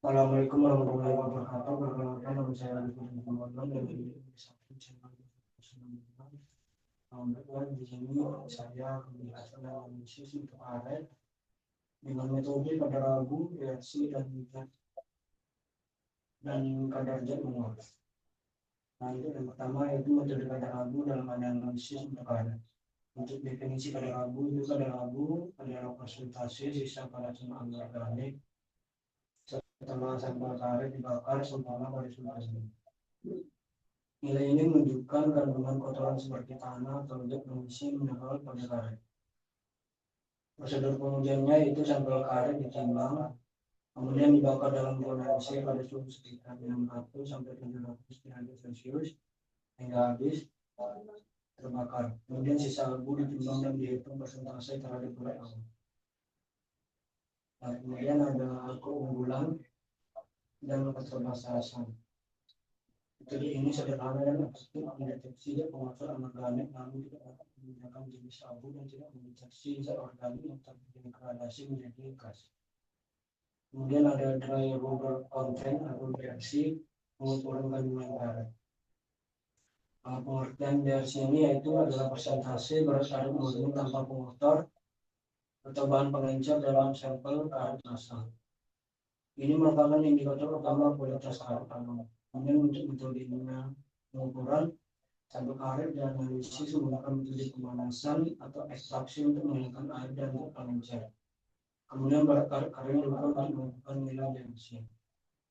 Assalamualaikum warahmatullahi wabarakatuh. Perkenalkan nama saya Arifin Muhammad dari Satu Channel Alhamdulillah di sini saya akan menjelaskan analisis untuk karet dengan metode kadar abu, reaksi dan kadar zat menguap. Nah, itu yang pertama yaitu metode kadar abu dalam analisis untuk karet. Untuk definisi kadar abu itu kadar abu adalah persentase sisa karbon anorganik setelah sampel karet dibakar seumpama pada sulfur. Nilai ini menunjukkan kandungan kotoran seperti tanah atau zat pengisi mineral pada karet. Prosedur pengujiannya itu sampel karet ditimbang, kemudian dibakar dalam ruangan AC pada suhu sekitar 600 sampai 700 derajat Celcius hingga habis terbakar. Kemudian sisa abu ditimbang dan dihitung persentase terhadap nilai awal. Nah, kemudian ada keunggulan dan keterbatasan. Jadi ini sederhana dan efektif mendeteksi zat penguasur anorganik, namun tidak dapat menggunakan jenis abu dan tidak mendeteksi zat organik yang terdegradasi menjadi gas. Kemudian ada dry rubber content atau reaksi pengukuran kandungan karet. Pengertian dari sini yaitu adalah persentase berat karet murni tanpa pengotor atau bahan pengencer dalam sampel karet basah. Ini merupakan indikator utama kualitas karet anom. Kemudian untuk metodenya pengukuran sampel karet dan analisis menggunakan metode pemanasan atau ekstraksi untuk menghilangkan air dan pengencer. Kemudian berat karet kering dilakukan untuk menentukan nilai reaksi.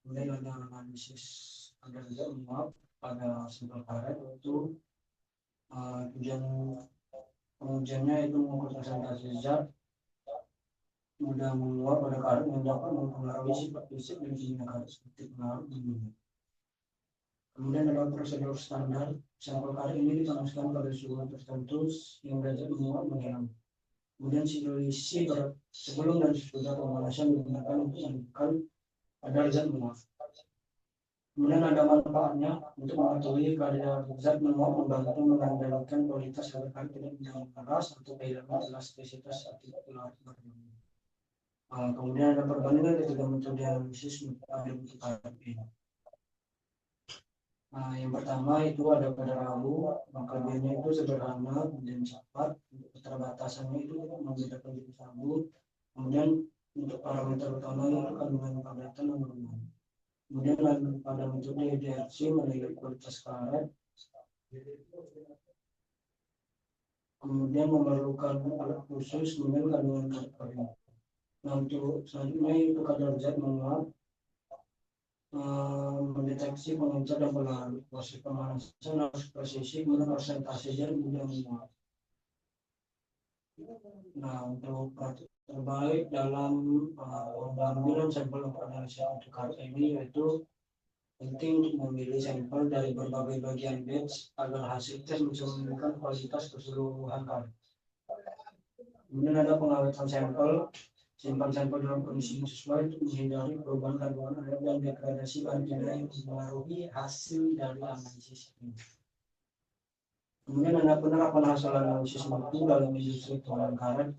Kemudian ada analisis kadar zat menguap pada sampel karet yaitu tujuan pengujiannya itu mengukur persentase zat mudah menguap pada karet yang dapat mempengaruhi sifat fisik dan kimia karet seperti pengaruh dingin. Kemudian ada prosedur standar sampel karet ini dipanaskan pada suhu tertentu hingga zat menguap menghilang. Kemudian selisih berat sebelum dan sesudah pemanasan digunakan untuk menentukan kadar zat menguap. Kemudian ada manfaatnya untuk mengetahui kadar zat menguap, membantu mengendalikan kualitas agar karet tidak mudah keras atau kehilangan elastisitas saat tidak larut berdiri. Kemudian ada perbandingan ketiga metode analisis pada bentuk karet ini. Yang pertama itu ada kadar abu, maka biasanya itu sederhana dan cepat. Untuk keterbatasannya itu membedakan jenis abu. Kemudian untuk parameter utama itu kandungan kepadatan dan volume. Kemudian pada metode DRC menilai kualitas karet. Kemudian memerlukan alat khusus dengan kandungan karet kering. Nah, untuk selanjutnya itu kadar zat menguap, mendeteksi pengencer dan pelarut. Proses pemanasan harus presisi kemudian persentase zat mudah menguap. Nah, untuk terbaik dalam pengambilan sampel untuk analisis untuk karet ini yaitu penting untuk memilih sampel dari berbagai bagian batch agar hasil tes mencerminkan kualitas keseluruhan karet. Kemudian ada pengawetan sampel. Simpan sampel dalam kondisi yang sesuai untuk menghindari perubahan kandungan air dan degradasi bahan kimia yang mempengaruhi hasil dari analisis ini. Kemudian ada penerapan hasil analisis mutu dalam industri pengolahan karet.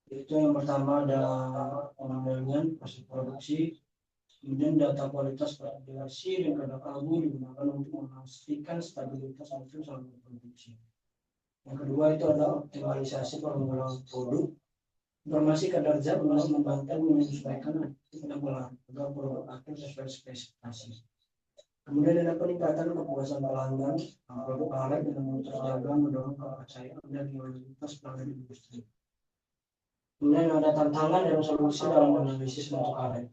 Itu yang pertama ada pengendalian proses produksi, kemudian data kualitas validasi dan kadar abu digunakan untuk memastikan stabilitas mutu selama produksi. Yang kedua itu ada optimalisasi permulaan produk. Informasi kadar zat membantu menyesuaikan penampilan agar produk akhir sesuai spesifikasi. Kemudian ada peningkatan kepuasan pelanggan. Produk karet dengan mutu terjaga mendorong kepercayaan dan loyalitas pelanggan industri. Kemudian ada tantangan dan solusi dalam analisis mutu karet.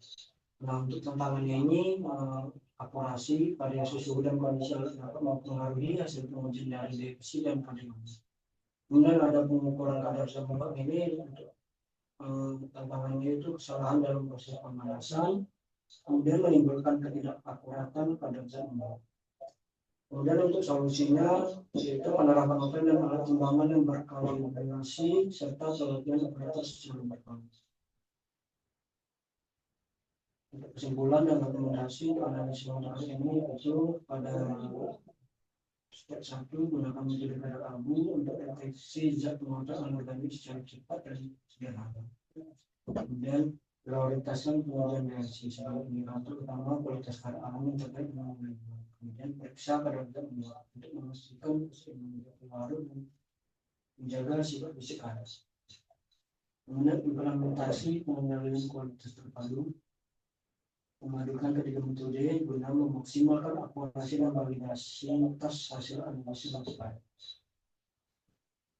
Nah, untuk tantangannya ini akurasi, variasi suhu dan kondisi alat dapat mempengaruhi hasil pengujian dari deteksi dan kandungan. Kemudian ada pengukuran kadar zat menguap ini untuk tantangannya itu kesalahan dalam proses pemanasan, kemudian menimbulkan ketidakakuratan pada zat menguap. Kemudian untuk solusinya yaitu penerapan oven dan alat timbangan yang berkalibrasi serta pelatihan operator secara berkala. Untuk kesimpulan dan rekomendasi analisis motor ini itu pada step 1 gunakan metode kadar abu untuk deteksi zat penguatan anorganik secara cepat dan sederhana. Kemudian Prioritaskan pengujian reaksi sebagai indikator utama kualitas karya alam yang terkait dengan lingkungan. Kemudian periksa pada untuk memastikan keseimbangan pengaruh dan menjaga sifat fisik karya. Kemudian implementasi pengendalian kualitas terpadu, memadukan ketiga metode guna memaksimalkan akurasi dan validasi atas hasil analisis karya.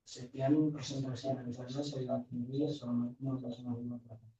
Sekian presentasi dari saya. Assalamualaikum warahmatullahi wabarakatuh.